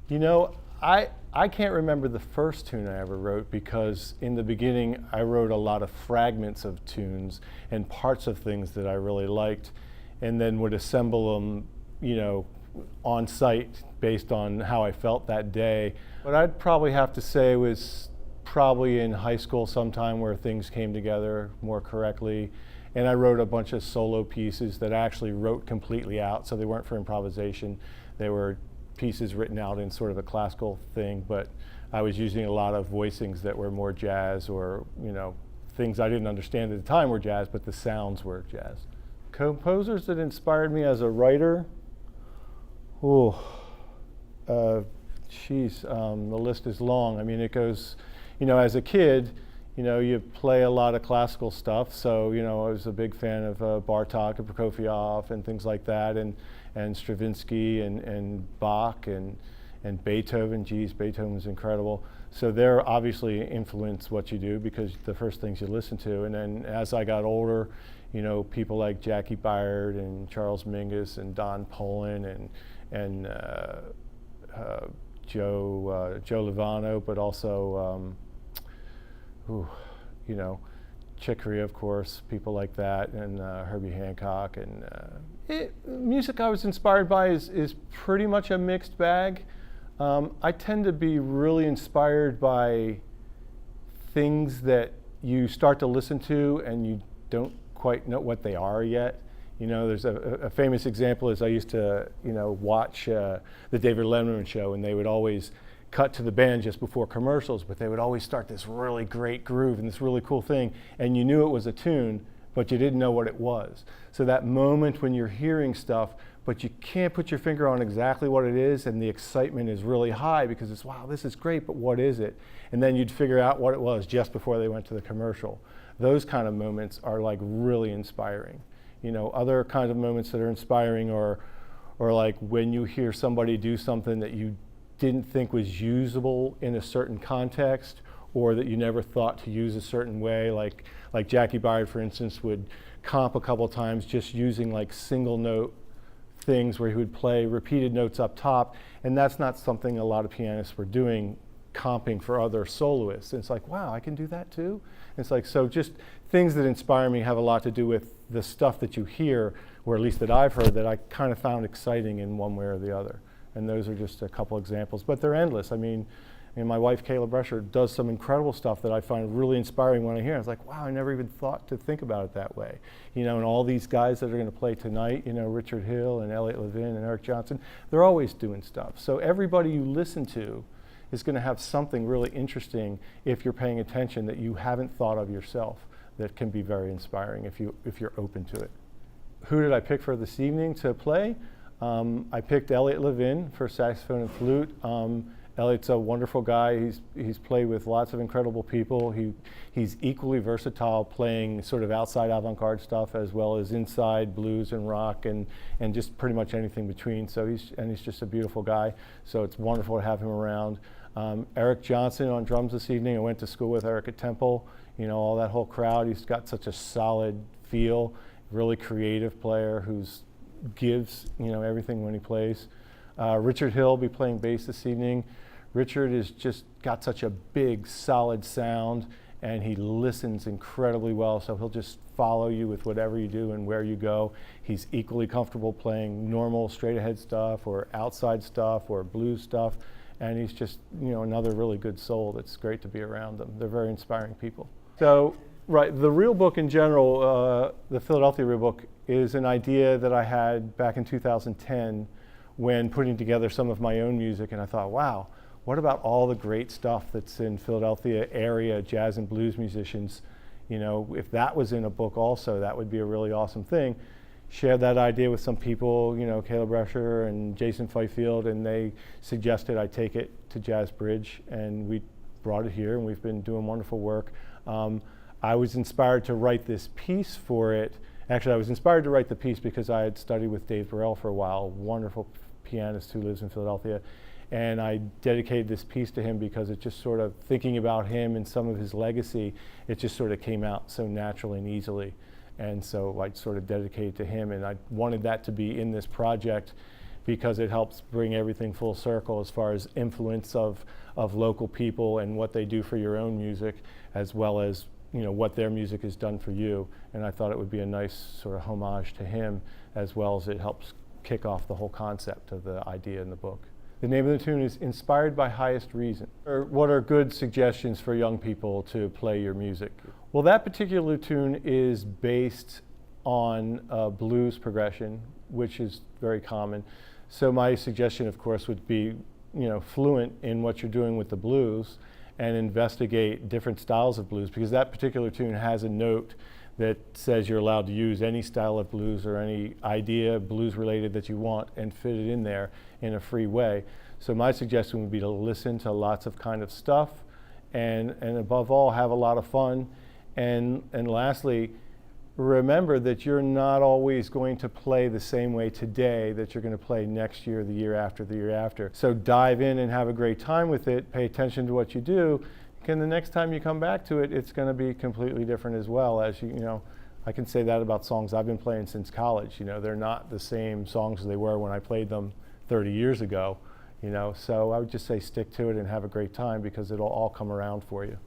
You know, I can't remember the first tune I ever wrote because in the beginning I wrote a lot of fragments of tunes and parts of things that I really liked, and then would assemble them, on site based on how I felt that day. But I'd probably have to say it was probably in high school sometime where things came together more correctly. And I wrote a bunch of solo pieces that I actually wrote completely out, so they weren't for improvisation. They were pieces written out in sort of a classical thing, but I was using a lot of voicings that were more jazz, or things I didn't understand at the time were jazz, but the sounds were jazz. Composers that inspired me as a writer, the list is long. I mean, it goes, as a kid, you play a lot of classical stuff, so I was a big fan of Bartok and Prokofiev and things like that, and Stravinsky and Bach and Beethoven. Geez, Beethoven was incredible. So they're obviously influence what you do because the first things you listen to. And then as I got older, people like Jackie Byard and Charles Mingus and Don Poland and Joe Lovano, but also Chick Corea, of course, people like that, and Herbie Hancock. And music I was inspired by is pretty much a mixed bag. I tend to be really inspired by things that you start to listen to and you don't quite know what they are yet. There's a famous example is I used to, watch the David Letterman show, and they would always cut to the band just before commercials, but they would always start this really great groove and this really cool thing, and you knew it was a tune, but you didn't know what it was. So that moment when you're hearing stuff, but you can't put your finger on exactly what it is, and the excitement is really high because it's, wow, this is great, but what is it? And then you'd figure out what it was just before they went to the commercial. Those kind of moments are like really inspiring. Other kinds of moments that are inspiring are like when you hear somebody do something that you didn't think was usable in a certain context, or that you never thought to use a certain way. Like Jackie Byard, for instance, would comp a couple times just using like single note things where he would play repeated notes up top, and that's not something a lot of pianists were doing, comping for other soloists. And it's like, wow, I can do that too? And it's like, so just things that inspire me have a lot to do with the stuff that you hear, or at least that I've heard, that I kind of found exciting in one way or the other. And those are just a couple examples, but they're endless. I mean, my wife, Kayla Brescher, does some incredible stuff that I find really inspiring when I hear it. It's like, wow, I never even thought to think about it that way. And all these guys that are going to play tonight, Richard Hill and Elliot Levin and Eric Johnson, they're always doing stuff. So everybody you listen to is going to have something really interesting if you're paying attention that you haven't thought of yourself, that can be very inspiring if you're open to it. Who did I pick for this evening to play? I picked Elliot Levin for saxophone and flute. Elliot's a wonderful guy. He's played with lots of incredible people. He's equally versatile, playing sort of outside avant-garde stuff as well as inside blues and rock and just pretty much anything between. So he's just a beautiful guy. So it's wonderful to have him around. Eric Johnson on drums this evening. I went to school with Eric at Temple. All that whole crowd. He's got such a solid feel. Really creative player who's gives everything when he plays. Richard Hill will be playing bass this evening. Richard has just got such a big, solid sound, and he listens incredibly well, so he'll just follow you with whatever you do and where you go. He's equally comfortable playing normal straight ahead stuff or outside stuff or blues stuff, and he's just another really good soul that's great to be around them. They're very inspiring people. So, right, the Real Book in general, the Philadelphia Real Book, is an idea that I had back in 2010 when putting together some of my own music, and I thought, wow, what about all the great stuff that's in Philadelphia area jazz and blues musicians? If that was in a book also, that would be a really awesome thing. Shared that idea with some people, Caleb Rescher and Jason Fifield, and they suggested I take it to Jazz Bridge, and we brought it here, and we've been doing wonderful work. I was inspired to write this piece for it. Actually, I was inspired to write the piece because I had studied with Dave Burrell for a while, a wonderful pianist who lives in Philadelphia. And I dedicated this piece to him because it just sort of, thinking about him and some of his legacy, it just sort of came out so naturally and easily. And so I sort of dedicated to him, and I wanted that to be in this project because it helps bring everything full circle as far as influence of local people and what they do for your own music, as well as what their music has done for you. And I thought it would be a nice sort of homage to him, as well as it helps kick off the whole concept of the idea in the book. The name of the tune is Inspired by Highest Reason. What are good suggestions for young people to play your music? Well, that particular tune is based on a blues progression, which is very common. So my suggestion, of course, would be, fluent in what you're doing with the blues and investigate different styles of blues, because that particular tune has a note that says you're allowed to use any style of blues or any idea blues related that you want and fit it in there in a free way. So my suggestion would be to listen to lots of kind of stuff and above all, have a lot of fun. And lastly, remember that you're not always going to play the same way today that you're going to play next year, the year after, the year after. So dive in and have a great time with it, pay attention to what you do, and the next time you come back to it, it's going to be completely different as well. As I can say that about songs I've been playing since college. They're not the same songs as they were when I played them 30 years ago. So I would just say stick to it and have a great time, because it'll all come around for you.